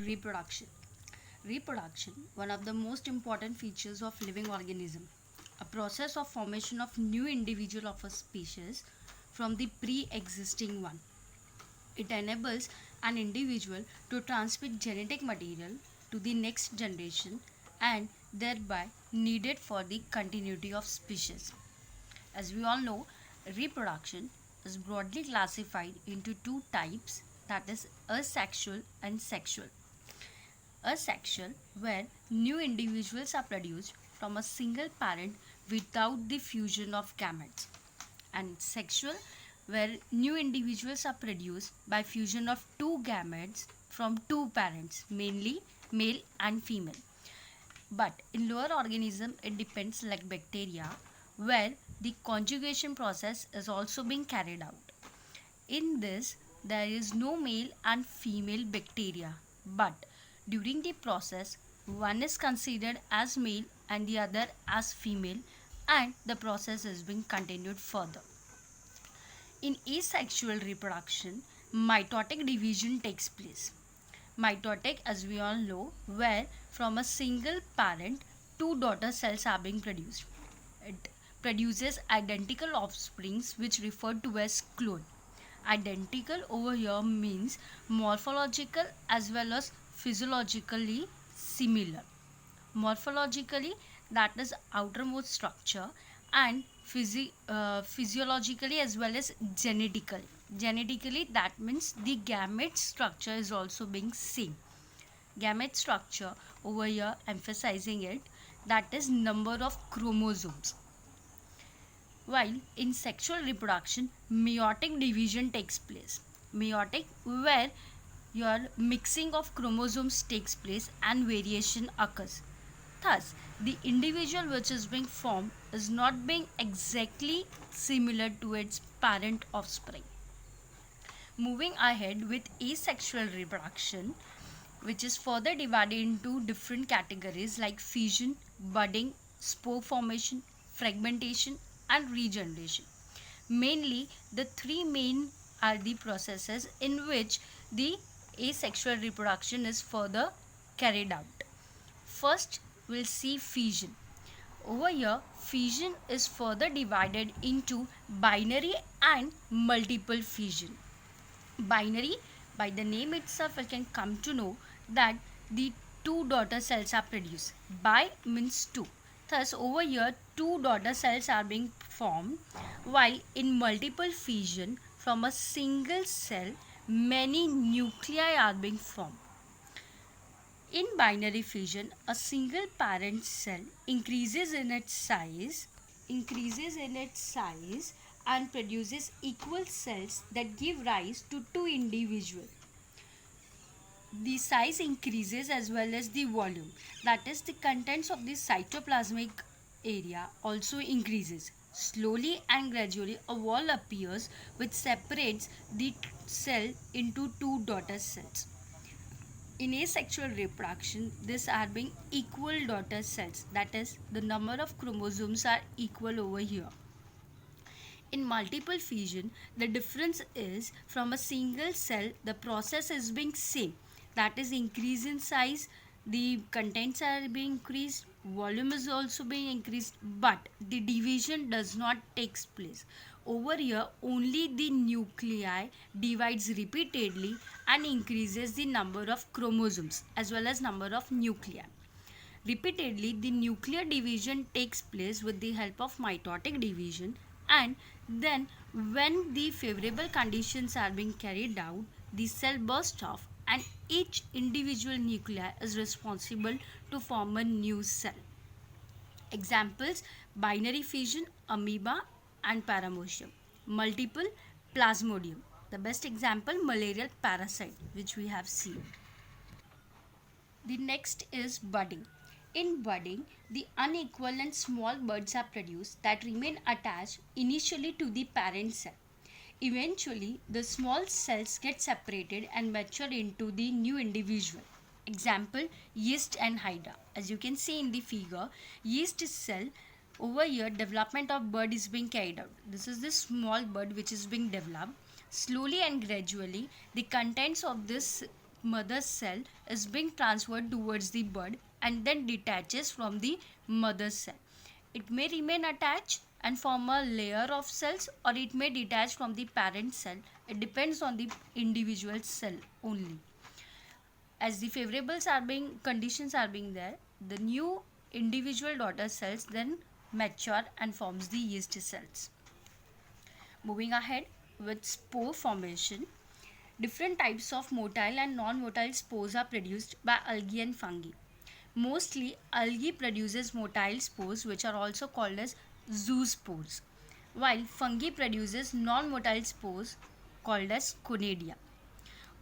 Reproduction. Reproduction, one of the most important features of living organism, a process of formation of new individual of a species from the pre-existing one. It enables an individual to transmit genetic material to the next generation and thereby needed for the continuity of species. As we all know, reproduction is broadly classified into two types, that is asexual and sexual. Asexual, where new individuals are produced from a single parent without the fusion of gametes, and sexual, where new individuals are produced by fusion of two gametes from two parents, mainly male and female. But in lower organism, it depends, like bacteria, where the conjugation process is also being carried out. In this, there is no male and female bacteria, but during the process, one is considered as male and the other as female, and the process is being continued further. In asexual reproduction, mitotic division takes place. Mitotic, as we all know, where from a single parent, two daughter cells are being produced. It produces identical offsprings which referred to as clone. Identical over here means morphological as well as physiologically similar. Morphologically, that is outermost structure, and physiologically as well as genetically. Genetically, that means the gamete structure is also being same. Gamete structure over here emphasizing it, that is number of chromosomes. While in sexual reproduction, meiotic division takes place. Meiotic, where your mixing of chromosomes takes place and variation occurs. Thus, the individual which is being formed is not being exactly similar to its parent offspring. Moving ahead with asexual reproduction, which is further divided into different categories like fission, budding, spore formation, fragmentation, and regeneration. Mainly, the three main are the processes in which the asexual reproduction is further carried out. First, we'll see fission. Over here, fission is further divided into binary and multiple fission. Binary, by the name itself, we can come to know that the two daughter cells are produced. Bi means two. Thus, over here, two daughter cells are being formed, while in multiple fission, from a single cell, many nuclei are being formed. In binary fission, a single parent cell increases in its size and produces equal cells that give rise to two individuals. The size increases as well as the volume, that is the contents of the cytoplasmic area also increases. Slowly and gradually a wall appears which separates the cell into two daughter cells. In asexual reproduction, these are being equal daughter cells, that is the number of chromosomes are equal over here. In multiple fission, the difference is from a single cell, the process is being same, that is increase in size, the contents are being increased, volume is also being increased, but the division does not take place. Over here, only the nuclei divides repeatedly and increases the number of chromosomes as well as number of nuclei. Repeatedly, the nuclear division takes place with the help of mitotic division, and then when the favorable conditions are being carried out, the cell bursts off and each individual nuclei is responsible to form a new cell. Examples: binary fission, amoeba and paramecium. Multiple, plasmodium. The best example, malarial parasite, which we have seen. The next is budding. In budding, the unequal and small buds are produced that remain attached initially to the parent cell. Eventually, the small cells get separated and mature into the new individual. Example, yeast and hydra. As you can see in the figure, yeast cell, over here development of bud is being carried out. This is the small bud which is being developed. Slowly and gradually, the contents of this mother cell is being transferred towards the bud and then detaches from the mother cell. It may remain attached and form a layer of cells, or it may detach from the parent cell. It depends on the individual cell only. As the conditions are being there, the new individual daughter cells then mature and forms the yeast cells. Moving ahead with spore formation, different types of motile and non-motile spores are produced by algae and fungi. Mostly, algae produces motile spores, which are also called as zoospores, while fungi produces non-motile spores called as conidia.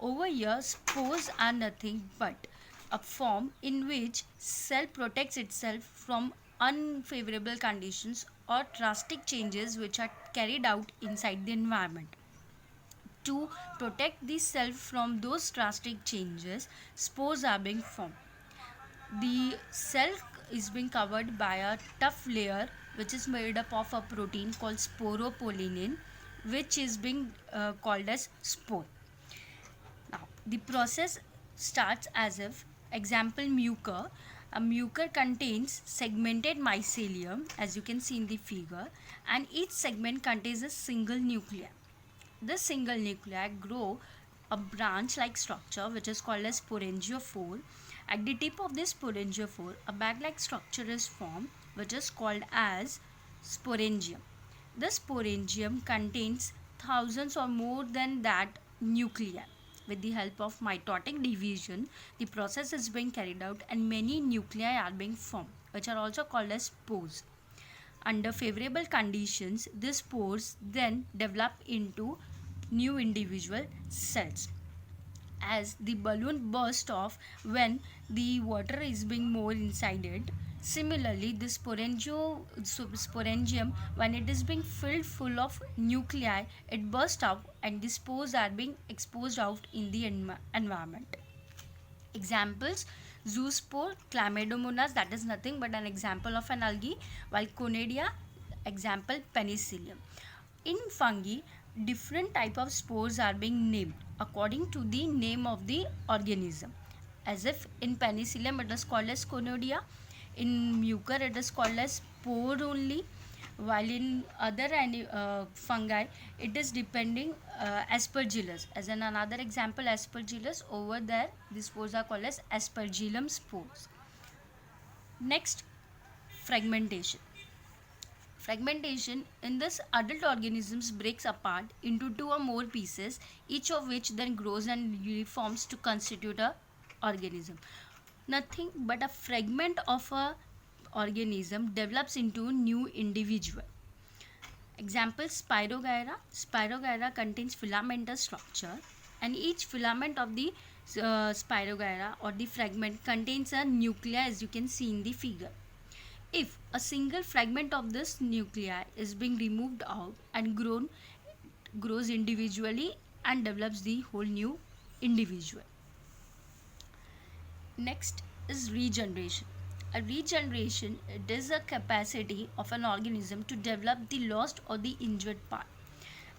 Over here, spores are nothing but a form in which cell protects itself from unfavorable conditions or drastic changes which are carried out inside the environment. To protect the cell from those drastic changes, spores are being formed. The cell is being covered by a tough layer which is made up of a protein called sporopollenin, which is being called as spore. Now, the process starts as if, example, mucor. A mucor contains segmented mycelium, as you can see in the figure, and each segment contains a single nuclei. This single nuclei grow a branch-like structure which is called as sporangiophore. At the tip of this sporangiophore, a bag-like structure is formed which is called as sporangium. The sporangium contains thousands or more than that nuclei. With the help of mitotic division, the process is being carried out and many nuclei are being formed, which are also called as spores. Under favorable conditions, these spores then develop into new individual cells. As the balloon bursts off when the water is being more inside it, similarly, the sporangium, when it is being filled full of nuclei, it bursts out and the spores are being exposed out in the environment. Examples: zoospore, chlamydomonas, that is nothing but an example of an algae, while conidia, example, penicillium. In fungi, different type of spores are being named according to the name of the organism. As if in penicillium it is called as conidia, in mucor it is called as spore only, while in other fungi it is depending aspergillus. As in another example, aspergillus, over there these spores are called as aspergillum spores. Next, fragmentation. Fragmentation in this, adult organisms breaks apart into two or more pieces, each of which then grows and reforms to constitute a organism. Nothing but a fragment of a organism develops into new individual. Example: Spirogyra. Spirogyra contains filamentous structure, and each filament of the Spirogyra or the fragment contains a nuclei, as you can see in the figure. If a single fragment of this nuclei is being removed out and grows individually and develops the whole new individual. Next is regeneration. A regeneration, it is a capacity of an organism to develop the lost or the injured part.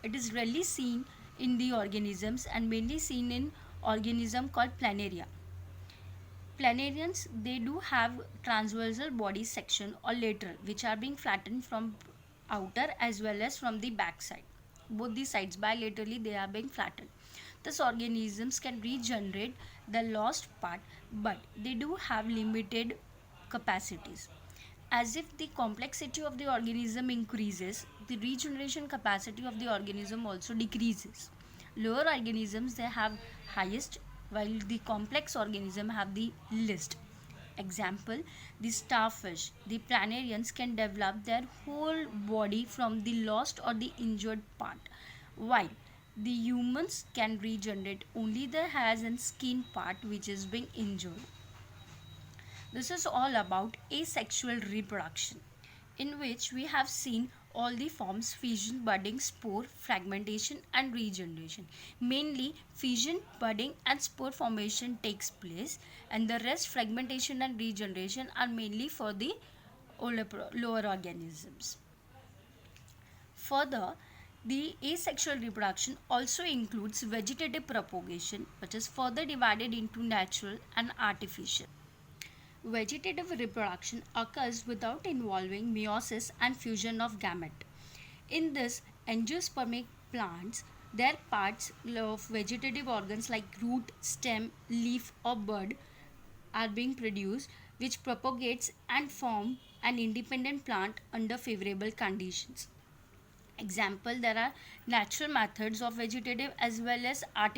It is rarely seen in the organisms and mainly seen in organism called planaria. Planarians, they do have transversal body section or lateral, which are being flattened from outer as well as from the back side. Both the sides bilaterally they are being flattened. These organisms can regenerate the lost part, but they do have limited capacities. As if the complexity of the organism increases, the regeneration capacity of the organism also decreases. Lower organisms, they have highest, while the complex organism have the least. Example: the starfish, the planarians can develop their whole body from the lost or the injured part, while the humans can regenerate only the hairs and skin part which is being injured. This is all about asexual reproduction, in which we have seen all the forms: fission, budding, spore, fragmentation and regeneration. Mainly fission, budding and spore formation takes place, and the rest, fragmentation and regeneration, are mainly for the lower organisms. Further, The asexual reproduction also includes vegetative propagation, which is further divided into natural and artificial. Vegetative reproduction occurs without involving meiosis and fusion of gamete. In this angiospermic plants, their parts of vegetative organs like root, stem, leaf or bud are being produced, which propagates and form an independent plant under favorable conditions. Example, there are natural methods of vegetative as well as artificial